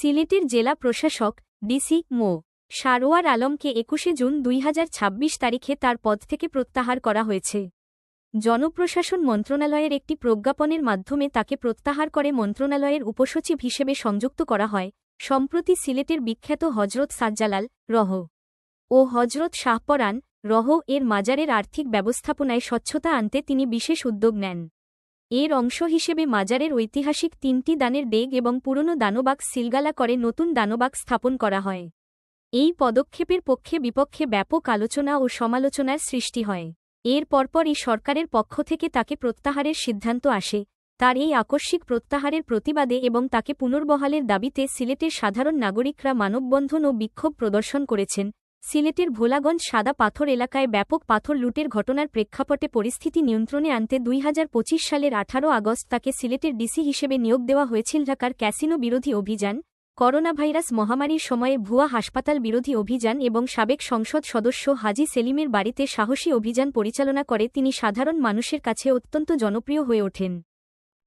সিলেটের জেলা প্রশাসক ডিসি মো সারোয়ার আলমকে ২১ জুন ২০২৬ তারিখে তার পদ থেকে প্রত্যাহার করা হয়েছে। জনপ্রশাসন মন্ত্রণালয়ের একটি প্রজ্ঞাপনের মাধ্যমে তাকে প্রত্যাহার করে মন্ত্রণালয়ের উপসচিব হিসেবে সংযুক্ত করা হয়। সম্প্রতি সিলেটের বিখ্যাত হজরত সাজ্জালাল রহ ও হজরত শাহপরান রহ এর মাজারের আর্থিক ব্যবস্থাপনায় স্বচ্ছতা আনতে তিনি বিশেষ উদ্যোগ নেন। এর অংশ হিসেবে মাজারের ঐতিহাসিক ৩টি দানের ডেগ এবং পুরনো দানবাক্স সিলগালা করে নতুন দানবাক্স স্থাপন করা হয়। এই পদক্ষেপের পক্ষে বিপক্ষে ব্যাপক আলোচনা ও সমালোচনার সৃষ্টি হয়। এর পরপরই সরকারের পক্ষ থেকে তাকে প্রত্যাহারের সিদ্ধান্ত আসে। তার এই আকস্মিক প্রত্যাহারের প্রতিবাদে এবং তাকে পুনর্বহালের দাবিতে সিলেটের সাধারণ নাগরিকরা মানববন্ধন ও বিক্ষোভ প্রদর্শন করেছেন। সিলেটের ভোলাগঞ্জ সাদা পাথর এলাকায় ব্যাপক পাথর লুটের ঘটনার প্রেক্ষাপটে পরিস্থিতি নিয়ন্ত্রণে আনতে ২০২৫ সালের ১৮ আগস্ট তাকে সিলেটের ডিসি হিসেবে নিয়োগ দেওয়া হয়েছিল। ঢাকার ক্যাসিনো বিরোধী অভিযান, করোনাভাইরাস মহামারীর সময়ে ভুয়া হাসপাতাল বিরোধী অভিযান এবং সাবেক সংসদ সদস্য হাজী সেলিমের বাড়িতে সাহসী অভিযান পরিচালনা করে তিনি সাধারণ মানুষের কাছে অত্যন্ত জনপ্রিয় হয়ে ওঠেন।